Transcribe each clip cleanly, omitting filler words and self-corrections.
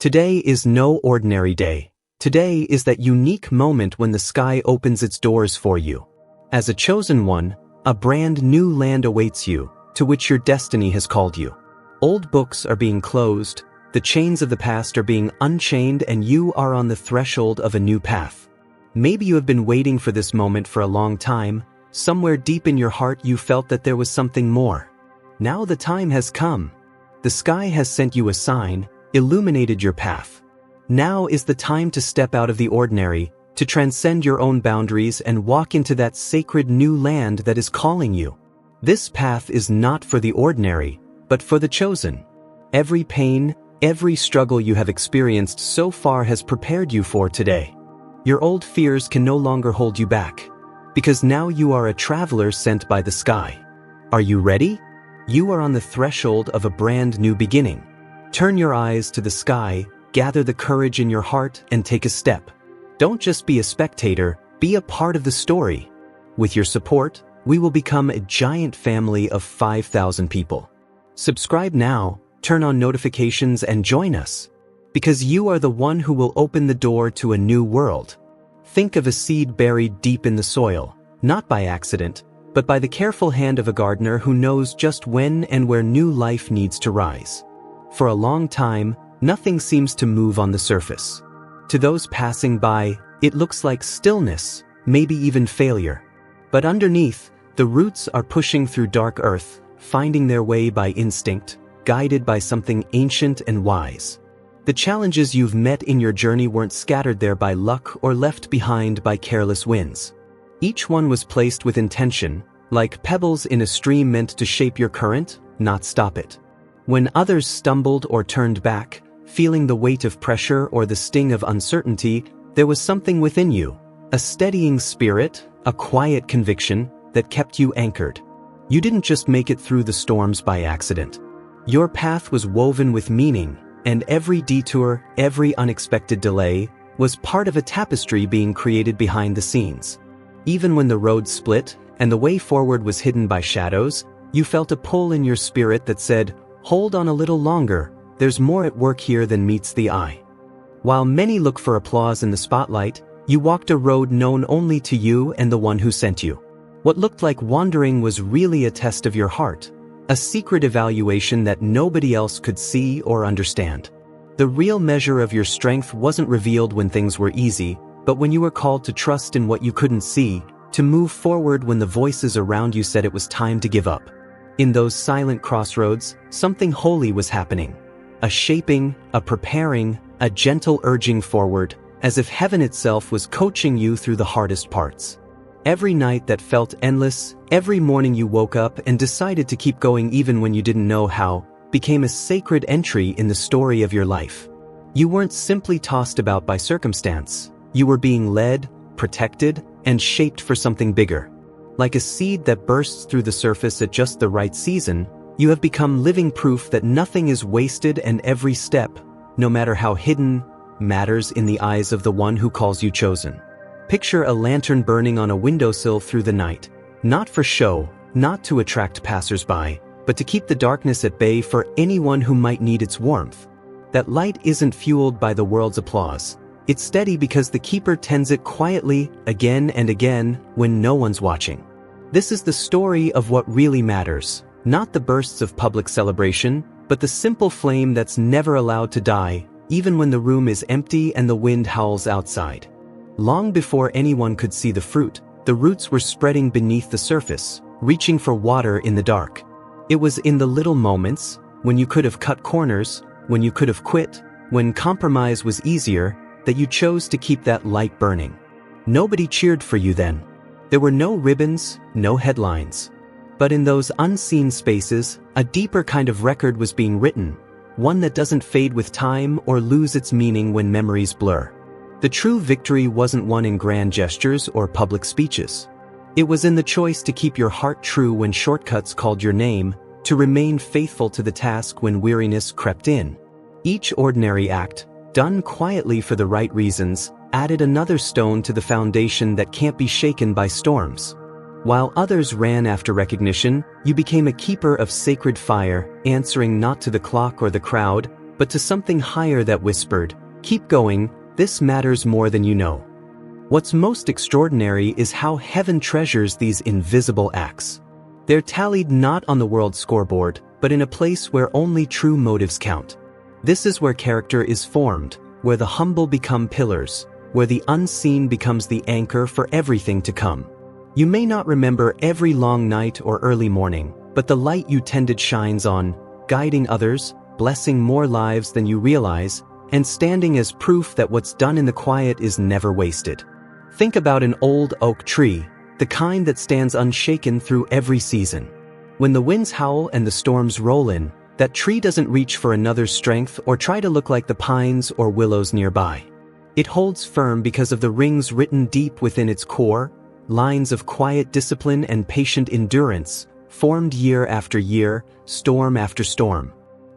Today is no ordinary day. Today is that unique moment when the sky opens its doors for you. As a chosen one, a brand new land awaits you, to which your destiny has called you. Old books are being closed, the chains of the past are being unchained, and you are on the threshold of a new path. Maybe you have been waiting for this moment for a long time. Somewhere deep in your heart you felt that there was something more. Now the time has come. The sky has sent you a sign, illuminated your path. Now is the time to step out of the ordinary, to transcend your own boundaries and walk into that sacred new land that is calling you. This path is not for the ordinary, but for the chosen. Every pain, every struggle you have experienced so far has prepared you for today. Your old fears can no longer hold you back, because now you are a traveler sent by the sky. Are you ready? You are on the threshold of a brand new beginning. Turn your eyes to the sky, gather the courage in your heart, and take a step. Don't just be a spectator, be a part of the story. With your support, we will become a giant family of 5,000 people. Subscribe now, turn on notifications, and join us. Because you are the one who will open the door to a new world. Think of a seed buried deep in the soil, not by accident, but by the careful hand of a gardener who knows just when and where new life needs to rise. For a long time, nothing seems to move on the surface. To those passing by, it looks like stillness, maybe even failure. But underneath, the roots are pushing through dark earth, finding their way by instinct, guided by something ancient and wise. The challenges you've met in your journey weren't scattered there by luck or left behind by careless winds. Each one was placed with intention, like pebbles in a stream meant to shape your current, not stop it. When others stumbled or turned back, feeling the weight of pressure or the sting of uncertainty, there was something within you, a steadying spirit, a quiet conviction that kept you anchored. You didn't just make it through the storms by accident. Your path was woven with meaning, and every detour, every unexpected delay, was part of a tapestry being created behind the scenes. Even when the road split and the way forward was hidden by shadows, you felt a pull in your spirit that said, "Hold on a little longer, there's more at work here than meets the eye." While many look for applause in the spotlight, you walked a road known only to you and the one who sent you. What looked like wandering was really a test of your heart, a secret evaluation that nobody else could see or understand. The real measure of your strength wasn't revealed when things were easy, but when you were called to trust in what you couldn't see, to move forward when the voices around you said it was time to give up. In those silent crossroads, something holy was happening. A shaping, a preparing, a gentle urging forward, as if heaven itself was coaching you through the hardest parts. Every night that felt endless, every morning you woke up and decided to keep going even when you didn't know how, became a sacred entry in the story of your life. You weren't simply tossed about by circumstance. You were being led, protected, and shaped for something bigger. Like a seed that bursts through the surface at just the right season, you have become living proof that nothing is wasted and every step, no matter how hidden, matters in the eyes of the one who calls you chosen. Picture a lantern burning on a windowsill through the night, not for show, not to attract passers-by, but to keep the darkness at bay for anyone who might need its warmth. That light isn't fueled by the world's applause. It's steady because the keeper tends it quietly, again and again, when no one's watching. This is the story of what really matters, not the bursts of public celebration, but the simple flame that's never allowed to die, even when the room is empty and the wind howls outside. Long before anyone could see the fruit, the roots were spreading beneath the surface, reaching for water in the dark. It was in the little moments, when you could have cut corners, when you could have quit, when compromise was easier, that you chose to keep that light burning. Nobody cheered for you then. There were no ribbons, no headlines. But in those unseen spaces, a deeper kind of record was being written, one that doesn't fade with time or lose its meaning when memories blur. The true victory wasn't won in grand gestures or public speeches. It was in the choice to keep your heart true when shortcuts called your name, to remain faithful to the task when weariness crept in. Each ordinary act, done quietly for the right reasons, added another stone to the foundation that can't be shaken by storms. While others ran after recognition, you became a keeper of sacred fire, answering not to the clock or the crowd, but to something higher that whispered, "Keep going, this matters more than you know." What's most extraordinary is how heaven treasures these invisible acts. They're tallied not on the world scoreboard, but in a place where only true motives count. This is where character is formed, where the humble become pillars, where the unseen becomes the anchor for everything to come. You may not remember every long night or early morning, but the light you tended shines on, guiding others, blessing more lives than you realize, and standing as proof that what's done in the quiet is never wasted. Think about an old oak tree, the kind that stands unshaken through every season. When the winds howl and the storms roll in, that tree doesn't reach for another's strength or try to look like the pines or willows nearby. It holds firm because of the rings written deep within its core, lines of quiet discipline and patient endurance, formed year after year, storm after storm.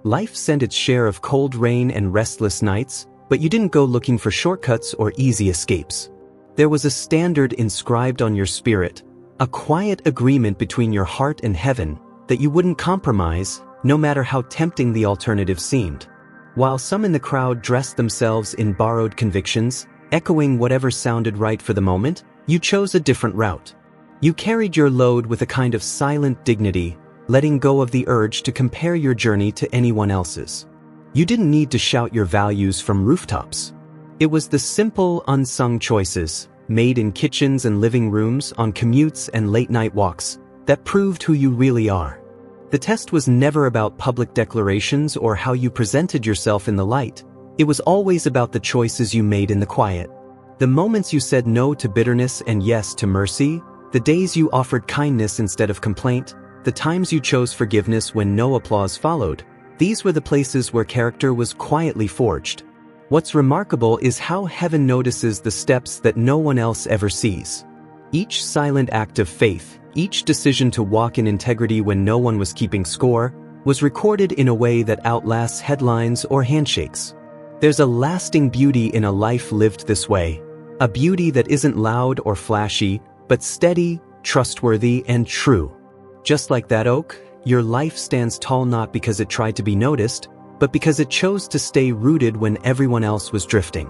Life sent its share of cold rain and restless nights, but you didn't go looking for shortcuts or easy escapes. There was a standard inscribed on your spirit, a quiet agreement between your heart and heaven, that you wouldn't compromise, no matter how tempting the alternative seemed. While some in the crowd dressed themselves in borrowed convictions, echoing whatever sounded right for the moment, you chose a different route. You carried your load with a kind of silent dignity, letting go of the urge to compare your journey to anyone else's. You didn't need to shout your values from rooftops. It was the simple, unsung choices, made in kitchens and living rooms, on commutes and late-night walks, that proved who you really are. The test was never about public declarations or how you presented yourself in the light. It was always about the choices you made in the quiet. The moments you said no to bitterness and yes to mercy, the days you offered kindness instead of complaint, the times you chose forgiveness when no applause followed, these were the places where character was quietly forged. What's remarkable is how heaven notices the steps that no one else ever sees. Each silent act of faith, each decision to walk in integrity when no one was keeping score, was recorded in a way that outlasts headlines or handshakes. There's a lasting beauty in a life lived this way, a beauty that isn't loud or flashy, but steady, trustworthy, and true. Just like that oak, your life stands tall not because it tried to be noticed, but because it chose to stay rooted when everyone else was drifting.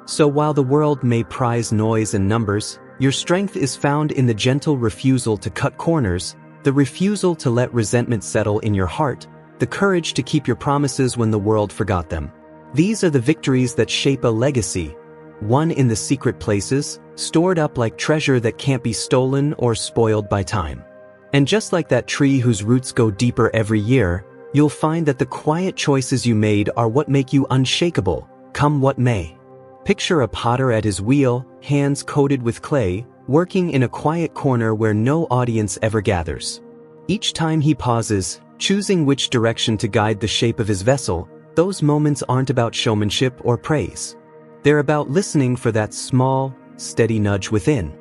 So while the world may prize noise and numbers, your strength is found in the gentle refusal to cut corners, the refusal to let resentment settle in your heart, the courage to keep your promises when the world forgot them. These are the victories that shape a legacy, one in the secret places, stored up like treasure that can't be stolen or spoiled by time. And just like that tree whose roots go deeper every year, you'll find that the quiet choices you made are what make you unshakable, come what may. Picture a potter at his wheel, hands coated with clay, working in a quiet corner where no audience ever gathers. Each time he pauses, choosing which direction to guide the shape of his vessel, those moments aren't about showmanship or praise. They're about listening for that small, steady nudge within.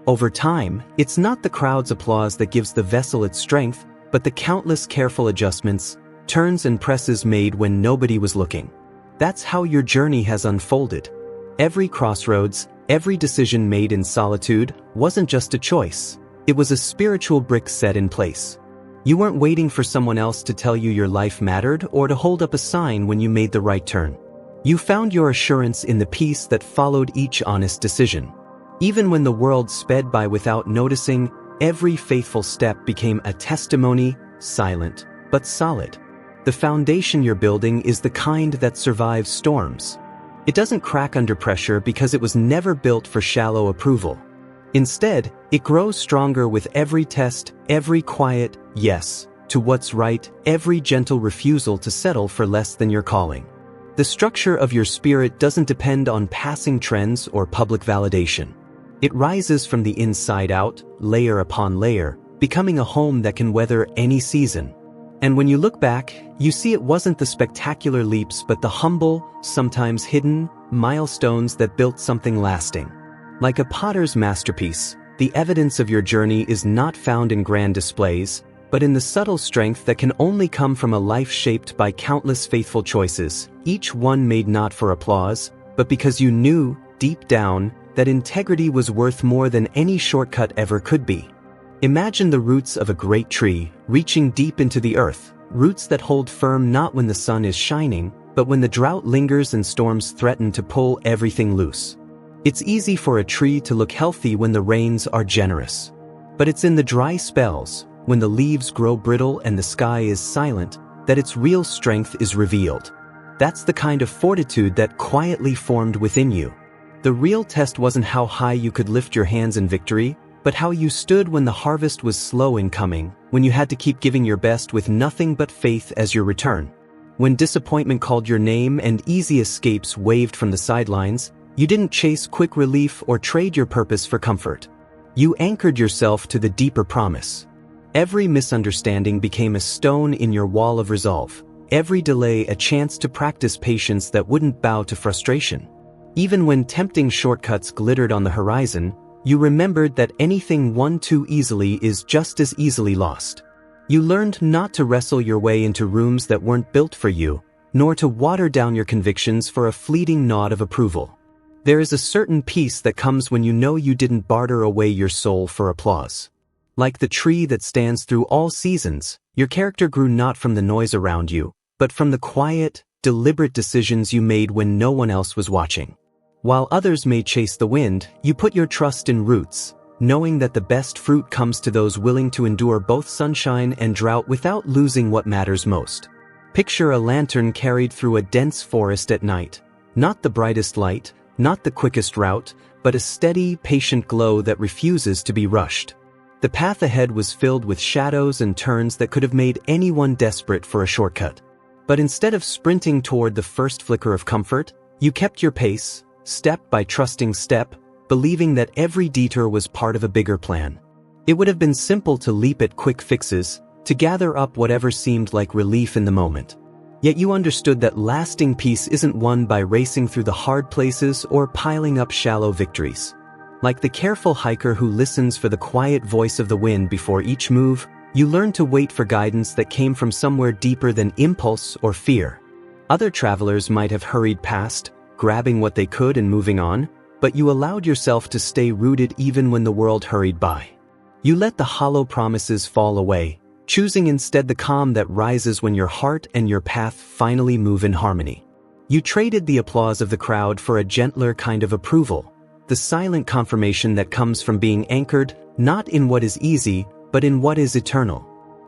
Over time, it's not the crowd's applause that gives the vessel its strength, but the countless careful adjustments, turns and presses made when nobody was looking. That's how your journey has unfolded. Every crossroads, every decision made in solitude, wasn't just a choice. It was a spiritual brick set in place. You weren't waiting for someone else to tell you your life mattered or to hold up a sign when you made the right turn. You found your assurance in the peace that followed each honest decision. Even when the world sped by without noticing, every faithful step became a testimony, silent, but solid. The foundation you're building is the kind that survives storms. It doesn't crack under pressure because it was never built for shallow approval. Instead, it grows stronger with every test, every quiet yes to what's right, every gentle refusal to settle for less than your calling. The structure of your spirit doesn't depend on passing trends or public validation. It rises from the inside out, layer upon layer, becoming a home that can weather any season. And when you look back, you see it wasn't the spectacular leaps but the humble, sometimes hidden, milestones that built something lasting. Like a potter's masterpiece, the evidence of your journey is not found in grand displays, but in the subtle strength that can only come from a life shaped by countless faithful choices, each one made not for applause, but because you knew, deep down, that integrity was worth more than any shortcut ever could be. Imagine the roots of a great tree, reaching deep into the earth, roots that hold firm not when the sun is shining, but when the drought lingers and storms threaten to pull everything loose. It's easy for a tree to look healthy when the rains are generous. But it's in the dry spells, when the leaves grow brittle and the sky is silent, that its real strength is revealed. That's the kind of fortitude that quietly formed within you. The real test wasn't how high you could lift your hands in victory, but how you stood when the harvest was slow in coming, when you had to keep giving your best with nothing but faith as your return. When disappointment called your name and easy escapes waved from the sidelines, you didn't chase quick relief or trade your purpose for comfort. You anchored yourself to the deeper promise. Every misunderstanding became a stone in your wall of resolve, every delay a chance to practice patience that wouldn't bow to frustration. Even when tempting shortcuts glittered on the horizon, you remembered that anything won too easily is just as easily lost. You learned not to wrestle your way into rooms that weren't built for you, nor to water down your convictions for a fleeting nod of approval. There is a certain peace that comes when you know you didn't barter away your soul for applause. Like the tree that stands through all seasons, your character grew not from the noise around you, but from the quiet, deliberate decisions you made when no one else was watching. While others may chase the wind, you put your trust in roots, knowing that the best fruit comes to those willing to endure both sunshine and drought without losing what matters most. Picture a lantern carried through a dense forest at night. Not the brightest light, not the quickest route, but a steady, patient glow that refuses to be rushed. The path ahead was filled with shadows and turns that could have made anyone desperate for a shortcut. But instead of sprinting toward the first flicker of comfort, you kept your pace, step by trusting step, believing that every detour was part of a bigger plan. It would have been simple to leap at quick fixes, to gather up whatever seemed like relief in the moment. Yet you understood that lasting peace isn't won by racing through the hard places or piling up shallow victories. Like the careful hiker who listens for the quiet voice of the wind before each move, you learn to wait for guidance that came from somewhere deeper than impulse or fear. Other travelers might have hurried past, grabbing what they could and moving on, but you allowed yourself to stay rooted even when the world hurried by. You let the hollow promises fall away, choosing instead the calm that rises when your heart and your path finally move in harmony. You traded the applause of the crowd for a gentler kind of approval, the silent confirmation that comes from being anchored not in what is easy, but in what is eternal.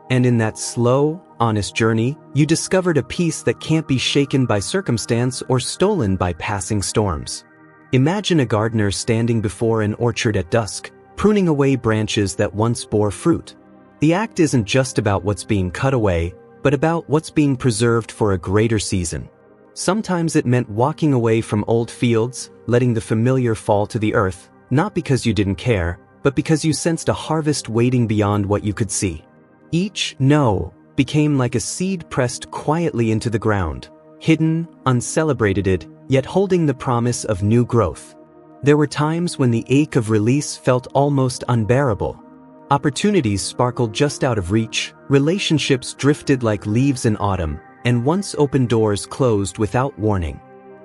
And in that slow, honest journey, you discovered a peace that can't be shaken by circumstance or stolen by passing storms. Imagine a gardener standing before an orchard at dusk, pruning away branches that once bore fruit. The act isn't just about what's being cut away, but about what's being preserved for a greater season. Sometimes it meant walking away from old fields, letting the familiar fall to the earth, not because you didn't care, but because you sensed a harvest waiting beyond what you could see. Each no became like a seed pressed quietly into the ground, hidden, uncelebrated, yet holding the promise of new growth. There were times when the ache of release felt almost unbearable. Opportunities sparkled just out of reach, relationships drifted like leaves in autumn, and once open doors closed without warning.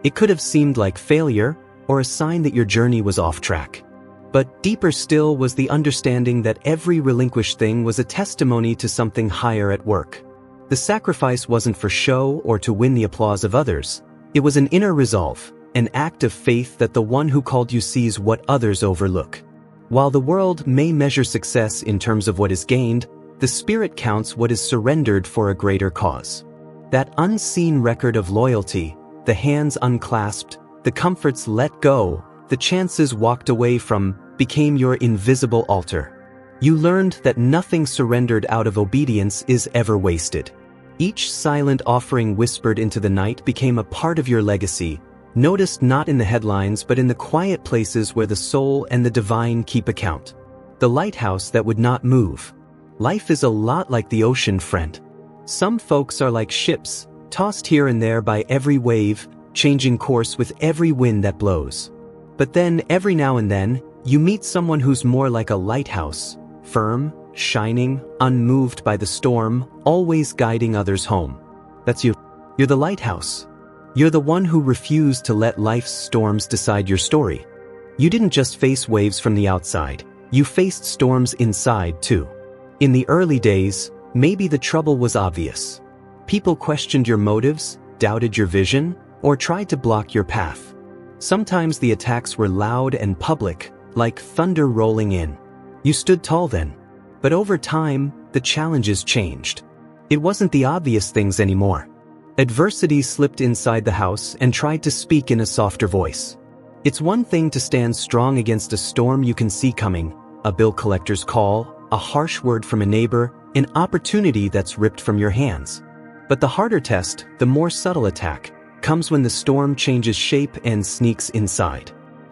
It could have seemed like failure, or a sign that your journey was off track. But deeper still was the understanding that every relinquished thing was a testimony to something higher at work. The sacrifice wasn't for show or to win the applause of others. It was an inner resolve, an act of faith that the one who called you sees what others overlook. While the world may measure success in terms of what is gained, the spirit counts what is surrendered for a greater cause. That unseen record of loyalty, the hands unclasped, the comforts let go, the chances walked away from, became your invisible altar. You learned that nothing surrendered out of obedience is ever wasted. Each silent offering whispered into the night became a part of your legacy, noticed not in the headlines but in the quiet places where the soul and the divine keep account. The lighthouse that would not move. Life is a lot like the ocean, friend. Some folks are like ships, tossed here and there by every wave, changing course with every wind that blows. But then, every now and then, you meet someone who's more like a lighthouse, firm, shining, unmoved by the storm, always guiding others home. That's you. You're the lighthouse. You're the one who refused to let life's storms decide your story. You didn't just face waves from the outside, you faced storms inside too. In the early days, maybe the trouble was obvious. People questioned your motives, doubted your vision, or tried to block your path. Sometimes the attacks were loud and public, like thunder rolling in. You stood tall then. But over time, the challenges changed. It wasn't the obvious things anymore. Adversity slipped inside the house and tried to speak in a softer voice. It's one thing to stand strong against a storm you can see coming, a bill collector's call, a harsh word from a neighbor, an opportunity that's ripped from your hands. But the harder test, the more subtle attack, comes when the storm changes shape and sneaks inside.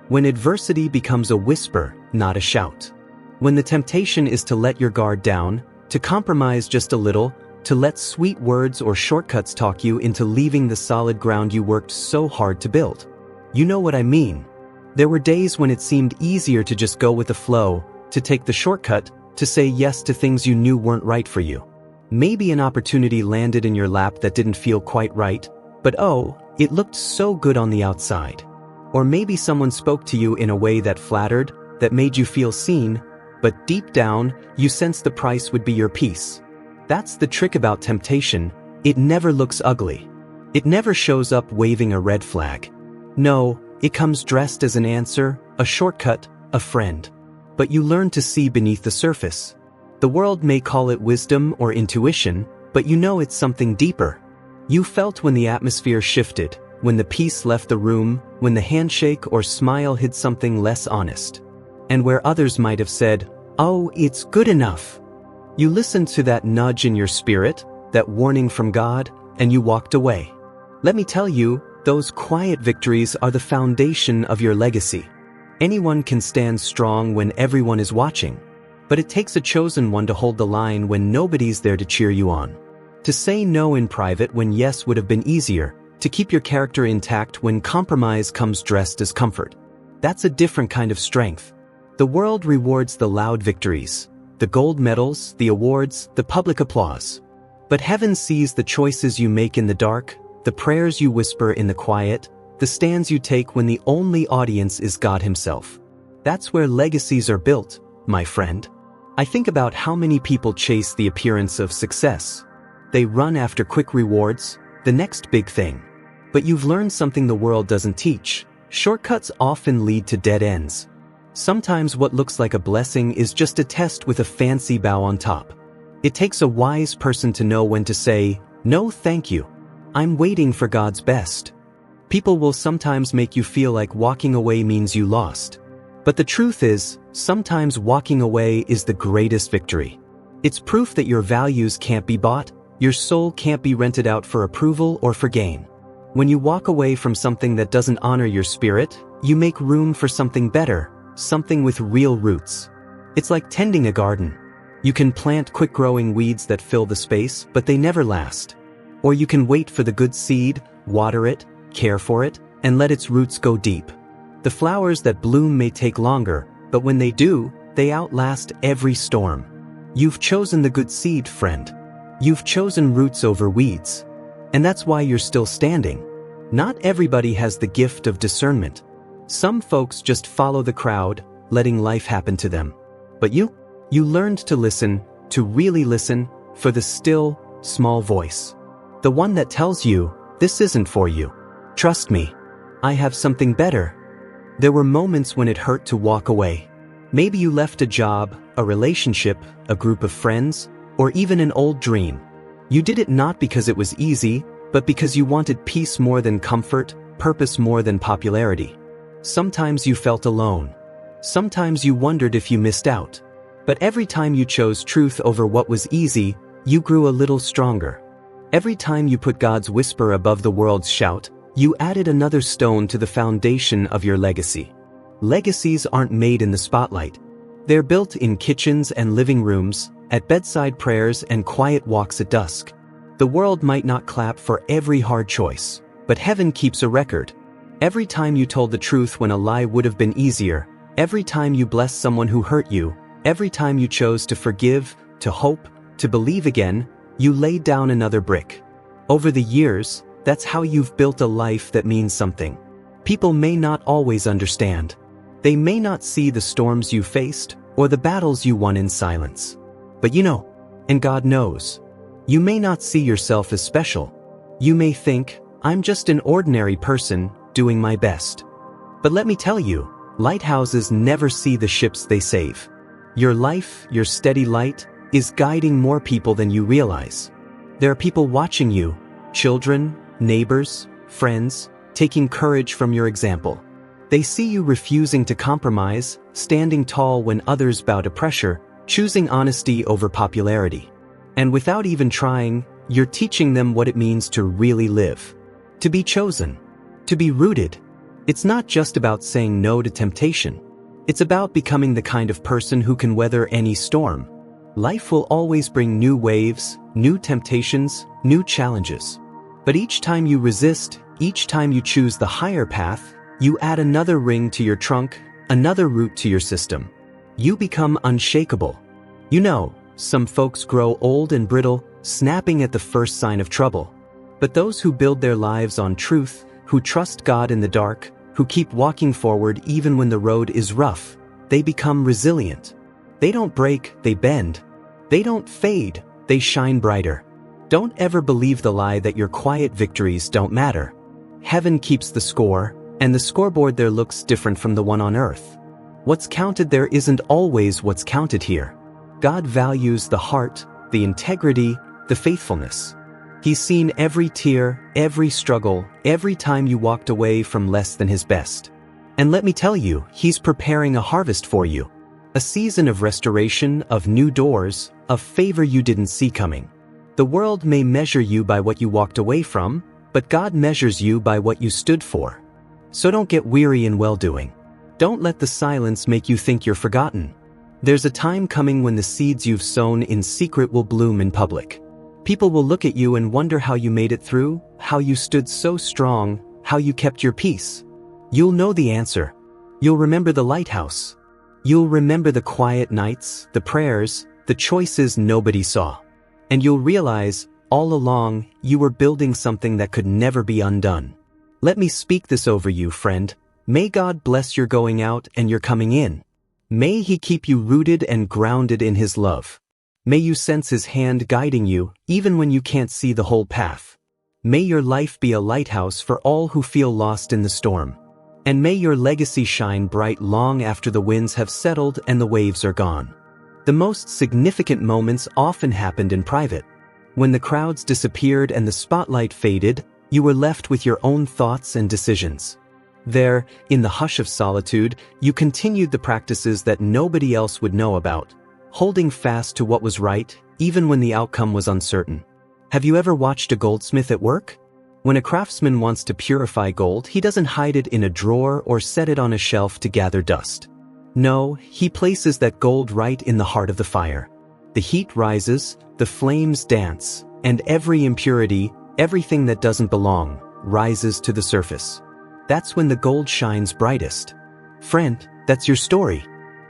When adversity becomes a whisper, not a shout. When the temptation is to let your guard down, to compromise just a little, to let sweet words or shortcuts talk you into leaving the solid ground you worked so hard to build. You know what I mean. There were days when it seemed easier to just go with the flow, to take the shortcut, to say yes to things you knew weren't right for you. Maybe an opportunity landed in your lap that didn't feel quite right, but oh, it looked so good on the outside. Or maybe someone spoke to you in a way that flattered, that made you feel seen, but deep down, you sensed the price would be your peace. That's the trick about temptation, it never looks ugly. It never shows up waving a red flag. No, it comes dressed as an answer, a shortcut, a friend. But you learn to see beneath the surface. The world may call it wisdom or intuition, but you know it's something deeper. You felt when the atmosphere shifted, when the peace left the room, when the handshake or smile hid something less honest. And where others might have said, "Oh, it's good enough." You listened to that nudge in your spirit, that warning from God, and you walked away. Let me tell you, those quiet victories are the foundation of your legacy. Anyone can stand strong when everyone is watching, but it takes a chosen one to hold the line when nobody's there to cheer you on. To say no in private when yes would have been easier, to keep your character intact when compromise comes dressed as comfort. That's a different kind of strength. The world rewards the loud victories, the gold medals, the awards, the public applause. But heaven sees the choices you make in the dark, the prayers you whisper in the quiet, the stands you take when the only audience is God Himself. That's where legacies are built, my friend. I think about how many people chase the appearance of success. They run after quick rewards, the next big thing. But you've learned something the world doesn't teach. Shortcuts often lead to dead ends. Sometimes what looks like a blessing is just a test with a fancy bow on top. It takes a wise person to know when to say, "No, thank you. I'm waiting for God's best." People will sometimes make you feel like walking away means you lost. But the truth is, sometimes walking away is the greatest victory. It's proof that your values can't be bought, your soul can't be rented out for approval or for gain. When you walk away from something that doesn't honor your spirit, you make room for something better, something with real roots. It's like tending a garden. You can plant quick-growing weeds that fill the space, but they never last. Or you can wait for the good seed, water it, care for it, and let its roots go deep. The flowers that bloom may take longer, but when they do, they outlast every storm. You've chosen the good seed, friend. You've chosen roots over weeds. And that's why you're still standing. Not everybody has the gift of discernment. Some folks just follow the crowd, letting life happen to them. But you learned to listen, to really listen, for the still, small voice. The one that tells you, this isn't for you. Trust me. I have something better. There were moments when it hurt to walk away. Maybe you left a job, a relationship, a group of friends, or even an old dream. You did it not because it was easy, but because you wanted peace more than comfort, purpose more than popularity. Sometimes you felt alone. Sometimes you wondered if you missed out. But every time you chose truth over what was easy, you grew a little stronger. Every time you put God's whisper above the world's shout, you added another stone to the foundation of your legacy. Legacies aren't made in the spotlight. They're built in kitchens and living rooms, at bedside prayers and quiet walks at dusk. The world might not clap for every hard choice, but heaven keeps a record. Every time you told the truth when a lie would have been easier, every time you blessed someone who hurt you, every time you chose to forgive, to hope, to believe again, you laid down another brick. Over the years, that's how you've built a life that means something. People may not always understand. They may not see the storms you faced or the battles you won in silence. But you know, and God knows, you may not see yourself as special. You may think, I'm just an ordinary person doing my best. But let me tell you, lighthouses never see the ships they save. Your life, your steady light, is guiding more people than you realize. There are people watching you, children, neighbors, friends, taking courage from your example. They see you refusing to compromise, standing tall when others bow to pressure, choosing honesty over popularity. And without even trying, you're teaching them what it means to really live. To be chosen. To be rooted. It's not just about saying no to temptation. It's about becoming the kind of person who can weather any storm. Life will always bring new waves, new temptations, new challenges. But each time you resist, each time you choose the higher path, you add another ring to your trunk, another root to your system. You become unshakable. You know, some folks grow old and brittle, snapping at the first sign of trouble. But those who build their lives on truth, who trust God in the dark, who keep walking forward even when the road is rough, they become resilient. They don't break, they bend. They don't fade, they shine brighter. Don't ever believe the lie that your quiet victories don't matter. Heaven keeps the score, and the scoreboard there looks different from the one on earth. What's counted there isn't always what's counted here. God values the heart, the integrity, the faithfulness. He's seen every tear, every struggle, every time you walked away from less than his best. And let me tell you, he's preparing a harvest for you. A season of restoration, of new doors, of favor you didn't see coming. The world may measure you by what you walked away from, but God measures you by what you stood for. So don't get weary in well-doing. Don't let the silence make you think you're forgotten. There's a time coming when the seeds you've sown in secret will bloom in public. People will look at you and wonder how you made it through, how you stood so strong, how you kept your peace. You'll know the answer. You'll remember the lighthouse. You'll remember the quiet nights, the prayers, the choices nobody saw. And you'll realize, all along, you were building something that could never be undone. Let me speak this over you, friend. May God bless your going out and your coming in. May he keep you rooted and grounded in his love. May you sense his hand guiding you, even when you can't see the whole path. May your life be a lighthouse for all who feel lost in the storm. And may your legacy shine bright long after the winds have settled and the waves are gone. The most significant moments often happened in private. When the crowds disappeared and the spotlight faded, you were left with your own thoughts and decisions. There, in the hush of solitude, you continued the practices that nobody else would know about, holding fast to what was right, even when the outcome was uncertain. Have you ever watched a goldsmith at work? When a craftsman wants to purify gold, he doesn't hide it in a drawer or set it on a shelf to gather dust. No, he places that gold right in the heart of the fire. The heat rises, the flames dance, and every impurity, everything that doesn't belong, rises to the surface. That's when the gold shines brightest. Friend, that's your story.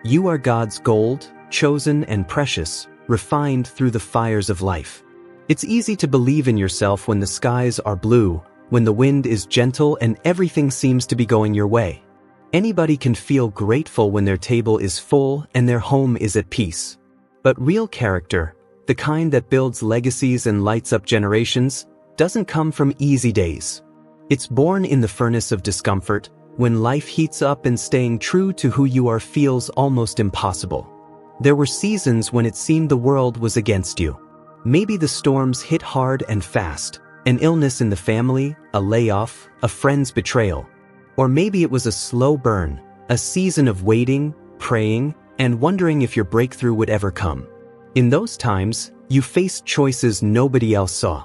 You are God's gold, chosen and precious, refined through the fires of life. It's easy to believe in yourself when the skies are blue, when the wind is gentle and everything seems to be going your way. Anybody can feel grateful when their table is full and their home is at peace. But real character, the kind that builds legacies and lights up generations, doesn't come from easy days. It's born in the furnace of discomfort, when life heats up and staying true to who you are feels almost impossible. There were seasons when it seemed the world was against you. Maybe the storms hit hard and fast, an illness in the family, a layoff, a friend's betrayal. Or maybe it was a slow burn, a season of waiting, praying, and wondering if your breakthrough would ever come. In those times, you faced choices nobody else saw.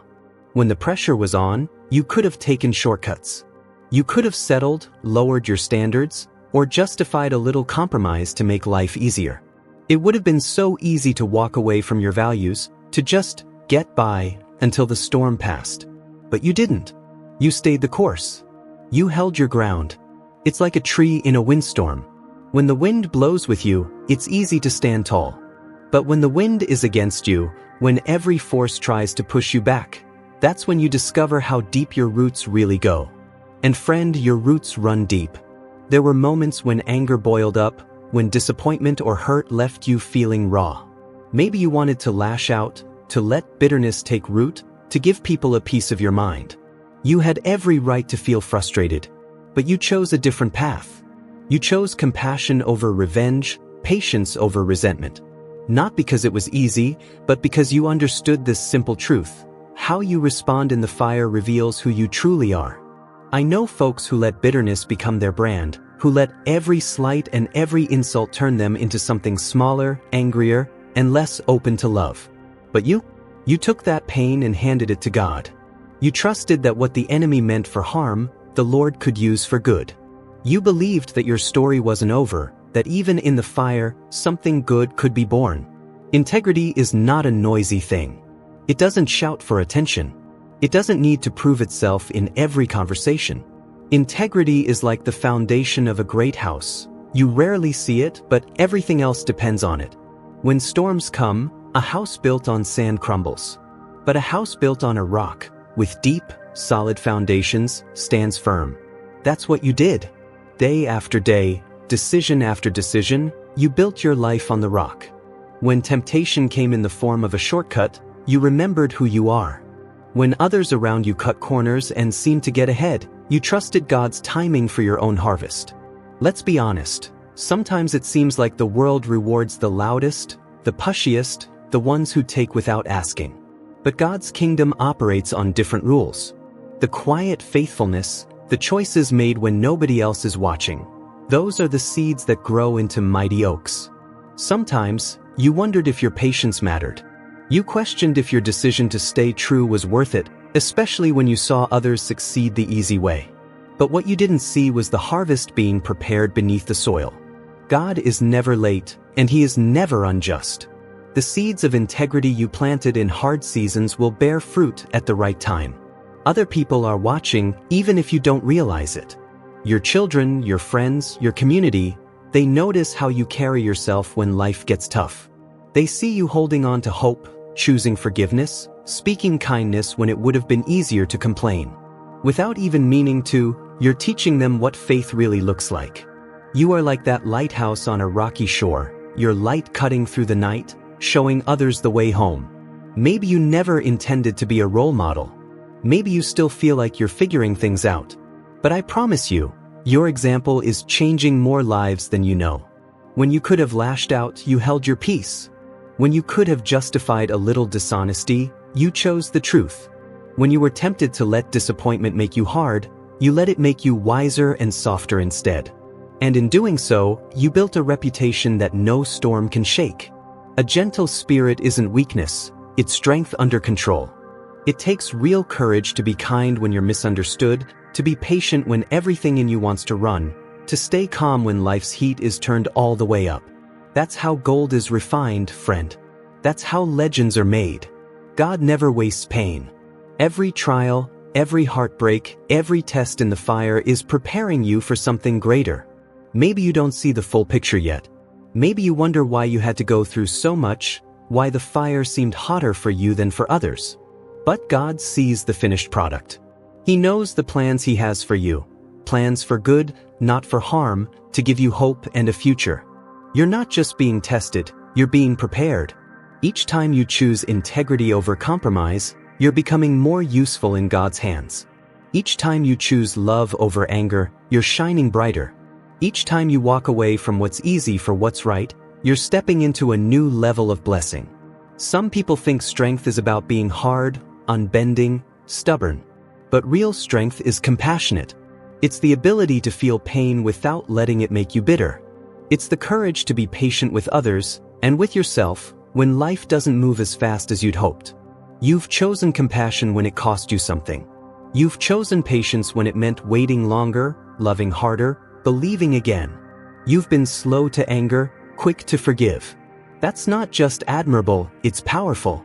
When the pressure was on, you could have taken shortcuts. You could have settled, lowered your standards, or justified a little compromise to make life easier. It would have been so easy to walk away from your values, to just get by until the storm passed. But you didn't. You stayed the course. You held your ground. It's like a tree in a windstorm. When the wind blows with you, it's easy to stand tall. But when the wind is against you, when every force tries to push you back, that's when you discover how deep your roots really go. And friend, your roots run deep. There were moments when anger boiled up, when disappointment or hurt left you feeling raw. Maybe you wanted to lash out, to let bitterness take root, to give people a piece of your mind. You had every right to feel frustrated, but you chose a different path. You chose compassion over revenge, patience over resentment. Not because it was easy, but because you understood this simple truth. How you respond in the fire reveals who you truly are. I know folks who let bitterness become their brand, who let every slight and every insult turn them into something smaller, angrier, and less open to love. But you took that pain and handed it to God. You trusted that what the enemy meant for harm, the Lord could use for good. You believed that your story wasn't over, that even in the fire, something good could be born. Integrity is not a noisy thing. It doesn't shout for attention. It doesn't need to prove itself in every conversation. Integrity is like the foundation of a great house. You rarely see it, but everything else depends on it. When storms come, a house built on sand crumbles. But a house built on a rock, with deep, solid foundations, stands firm. That's what you did. Day after day, decision after decision, you built your life on the rock. When temptation came in the form of a shortcut, you remembered who you are. When others around you cut corners and seemed to get ahead, you trusted God's timing for your own harvest. Let's be honest, sometimes it seems like the world rewards the loudest, the pushiest, the ones who take without asking. But God's kingdom operates on different rules. The quiet faithfulness, the choices made when nobody else is watching, those are the seeds that grow into mighty oaks. Sometimes, you wondered if your patience mattered. You questioned if your decision to stay true was worth it, especially when you saw others succeed the easy way. But what you didn't see was the harvest being prepared beneath the soil. God is never late, and He is never unjust. The seeds of integrity you planted in hard seasons will bear fruit at the right time. Other people are watching, even if you don't realize it. Your children, your friends, your community, they notice how you carry yourself when life gets tough. They see you holding on to hope, choosing forgiveness, speaking kindness when it would have been easier to complain. Without even meaning to, you're teaching them what faith really looks like. You are like that lighthouse on a rocky shore, your light cutting through the night, showing others the way home. Maybe you never intended to be a role model. Maybe you still feel like you're figuring things out. But I promise you, your example is changing more lives than you know. When you could have lashed out, you held your peace. When you could have justified a little dishonesty, you chose the truth. When you were tempted to let disappointment make you hard, you let it make you wiser and softer instead. And in doing so, you built a reputation that no storm can shake. A gentle spirit isn't weakness, it's strength under control. It takes real courage to be kind when you're misunderstood, to be patient when everything in you wants to run, to stay calm when life's heat is turned all the way up. That's how gold is refined, friend. That's how legends are made. God never wastes pain. Every trial, every heartbreak, every test in the fire is preparing you for something greater. Maybe you don't see the full picture yet. Maybe you wonder why you had to go through so much, why the fire seemed hotter for you than for others. But God sees the finished product. He knows the plans He has for you. Plans for good, not for harm, to give you hope and a future. You're not just being tested, you're being prepared. Each time you choose integrity over compromise, you're becoming more useful in God's hands. Each time you choose love over anger, you're shining brighter. Each time you walk away from what's easy for what's right, you're stepping into a new level of blessing. Some people think strength is about being hard, unbending, stubborn. But real strength is compassionate. It's the ability to feel pain without letting it make you bitter. It's the courage to be patient with others, and with yourself, when life doesn't move as fast as you'd hoped. You've chosen compassion when it cost you something. You've chosen patience when it meant waiting longer, loving harder, believing again. You've been slow to anger, quick to forgive. That's not just admirable, it's powerful.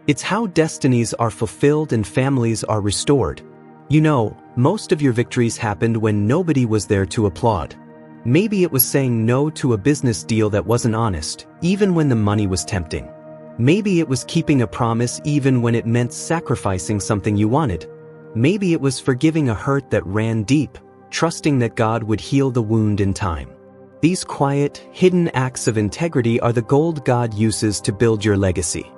It's how destinies are fulfilled and families are restored. You know, most of your victories happened when nobody was there to applaud. Maybe it was saying no to a business deal that wasn't honest, even when the money was tempting. Maybe it was keeping a promise even when it meant sacrificing something you wanted. Maybe it was forgiving a hurt that ran deep, trusting that God would heal the wound in time. These quiet, hidden acts of integrity are the gold God uses to build your legacy.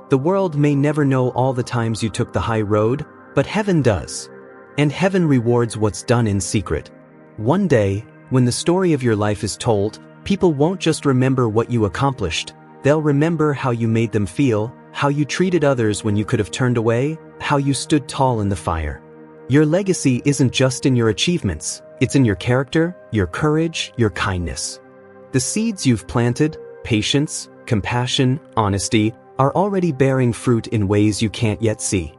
The world may never know all the times you took the high road, but heaven does. And heaven rewards what's done in secret. One day, when the story of your life is told, people won't just remember what you accomplished. They'll remember how you made them feel, how you treated others when you could have turned away, how you stood tall in the fire. Your legacy isn't just in your achievements, it's in your character, your courage, your kindness. The seeds you've planted, patience, compassion, honesty, are already bearing fruit in ways you can't yet see.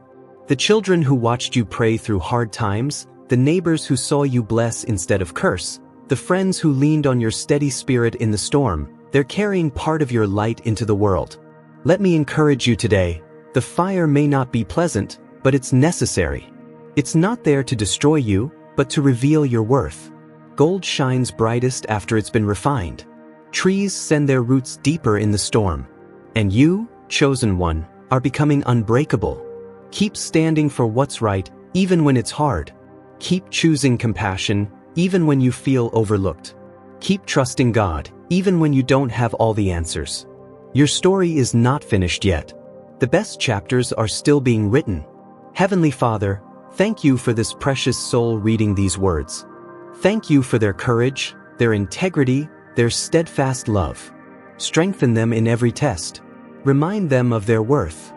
The children who watched you pray through hard times, the neighbors who saw you bless instead of curse, the friends who leaned on your steady spirit in the storm, they're carrying part of your light into the world. Let me encourage you today. The fire may not be pleasant, but it's necessary. It's not there to destroy you, but to reveal your worth. Gold shines brightest after it's been refined. Trees send their roots deeper in the storm. And you, chosen one, are becoming unbreakable. Keep standing for what's right, even when it's hard. Keep choosing compassion, even when you feel overlooked. Keep trusting God, even when you don't have all the answers. Your story is not finished yet. The best chapters are still being written. Heavenly Father, thank you for this precious soul reading these words. Thank you for their courage, their integrity, their steadfast love. Strengthen them in every test. Remind them of their worth.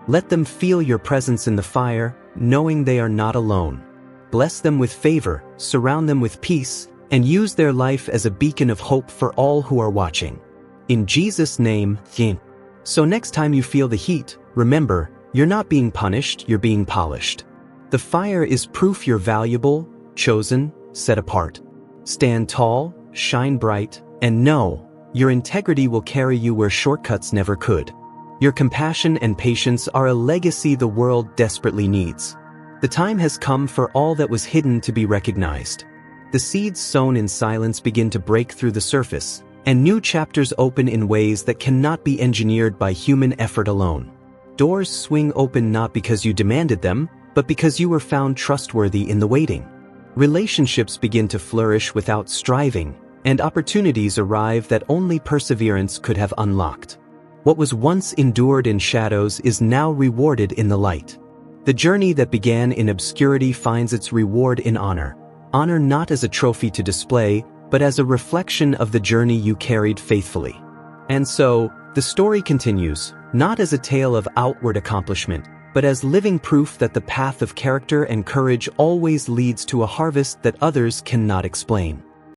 Let them feel your presence in the fire, knowing they are not alone. Bless them with favor, surround them with peace, and use their life as a beacon of hope for all who are watching. In Jesus' name, Amen. So next time you feel the heat, remember, you're not being punished, you're being polished. The fire is proof you're valuable, chosen, set apart. Stand tall, shine bright, and know, your integrity will carry you where shortcuts never could. Your compassion and patience are a legacy the world desperately needs. The time has come for all that was hidden to be recognized. The seeds sown in silence begin to break through the surface, and new chapters open in ways that cannot be engineered by human effort alone. Doors swing open not because you demanded them, but because you were found trustworthy in the waiting. Relationships begin to flourish without striving, and opportunities arrive that only perseverance could have unlocked. What was once endured in shadows is now rewarded in the light. The journey that began in obscurity finds its reward in honor. Honor not as a trophy to display, but as a reflection of the journey you carried faithfully. And so, the story continues, not as a tale of outward accomplishment, but as living proof that the path of character and courage always leads to a harvest that others cannot explain.